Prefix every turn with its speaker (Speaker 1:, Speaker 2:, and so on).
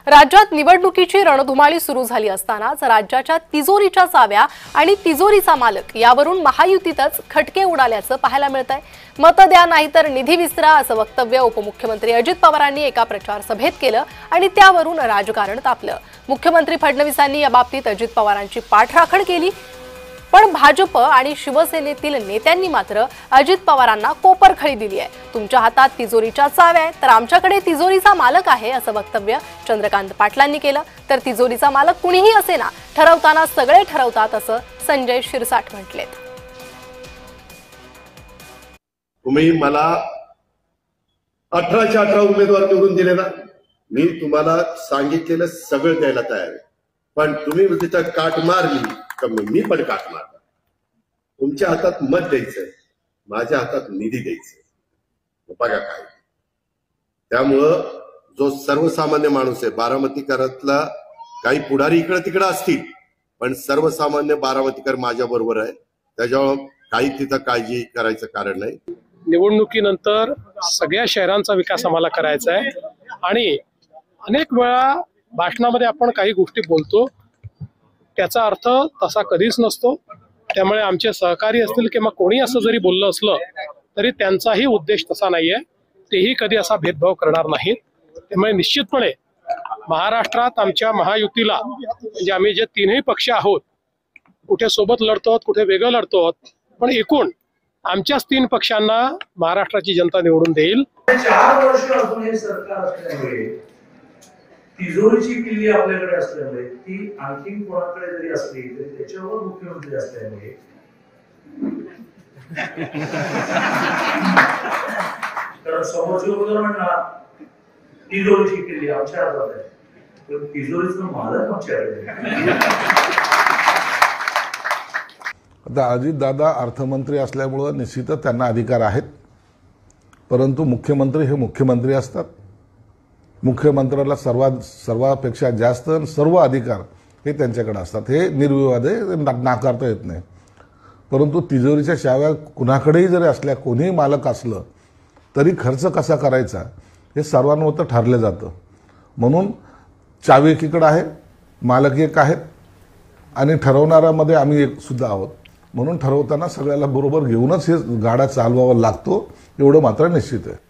Speaker 1: राज्यात निवडणुकीची रणधुमाळी सुरू झाली असतानाच राज्याच्या तिजोरीच्या चाव्या आणि तिजोरीचा मालक यावरून महायुतीतच खटके उडाल्याचं पाहायला मिळतंय। मत द्या नाहीतर निधी विसरा असं वक्तव्य उपमुख्यमंत्री अजित पवारांनी एका प्रचार सभेत केलं आणि त्यावरून राजकारण तापलं। मुख्यमंत्री फडणवीसांनी या बाबतीत अजित पवारांची पाठराखण केली, पण भाजप आणि शिवसेनेतील नेत्यांनी मात्र अजित पवारांना कोपरखळी दिली आहे। तुमच्या हातात तिजोरीच्या चाव्या आहेत तर आमच्याकडे तिजोरीचा मालक आहे असं वक्तव्य चंद्रकांत पाटलांनी केलं। तर तिजोरीचा मालक कुणीही असेना, ठरवताना सगळे ठरवतात असं संजय शिरसाट म्हटलेत।
Speaker 2: तुम्ही मला 18च्या 18 उमेदवार निवडून दिले ना, मी तुम्हाला सांगितलेलं सगळं द्यायला तयार आहे, पण तुम्ही तिथं काट मारली तर मी पण काट मारला। तुमच्या हातात मत द्यायचंय, माझ्या हातात निधी द्यायचंय, बघा काय। त्यामुळं जो सर्वसामान्य माणूस आहे, बारामतीकरातला काही पुढारी इकडे तिकडे असतील, पण सर्वसामान्य बारामतीकर माझ्या बरोबर आहे, त्याच्यामुळे काही तिथं काळजी करायचं कारण नाही।
Speaker 3: निवडणुकीनंतर सगळ्या शहरांचा विकास आम्हाला करायचा आहे आणि अनेक वेळा भाषणामध्ये आपण काही गोष्टी बोलतो, त्याचा अर्थ तसा कधीच नसतो। त्यामुळे आमचे सहकारी असतील किंवा कोणी असं जरी बोललं असलं तरी त्यांचाही उद्देश तसा नाहीये, तेही कधी असा भेदभाव करणार नाहीत। त्यामुळे निश्चितपणे महाराष्ट्रात आमच्या महायुतीला, म्हणजे आम्ही जे तीनही पक्ष आहोत, कुठे सोबत लढतो, कुठे वेगळं लढतो, पण एकूण आमच्याच 3 पक्षांना महाराष्ट्राची जनता निवडून देईल।
Speaker 4: 4 वर्ष अजून हे सरकार असल्यामुळे, तिजोरीची किल्ली आपल्याकडे असल्यामुळे, ती आणखी कोणाकडे जरी असली तरी त्याच्यावर मुख्यमंत्री असल्यामुळे कारण समोरचे उदाहरण म्हणणार तिजोरीची किल्ली आमच्या हातात आहे, पण तिजोरीचा मालक आमच्याकडे आहे।
Speaker 5: आता अजितदादा अर्थमंत्री असल्यामुळे निश्चितच त्यांना अधिकार आहेत, परंतु मुख्यमंत्री हे मुख्यमंत्री असतात। मुख्यमंत्र्याला सर्वापेक्षा जास्त सर्व अधिकार हे त्यांच्याकडे असतात, हे निर्विवाद आहे, नाकारता येत नाही। परंतु तिजोरीच्या चाव्या कुणाकडेही जरी असल्या, कोणीही मालक असलं तरी खर्च कसा करायचा हे सर्वांवर ठरलं जातं। म्हणून चावी एकीकडे आहे, मालक एक आहेत आणि ठरवणाऱ्यामध्ये आम्ही एक सुद्धा आहोत। म्हणून ठरवताना सगळ्याला बरोबर घेऊनच हे गाडा चालवावा लागतो, एवढं मात्र निश्चित आहे।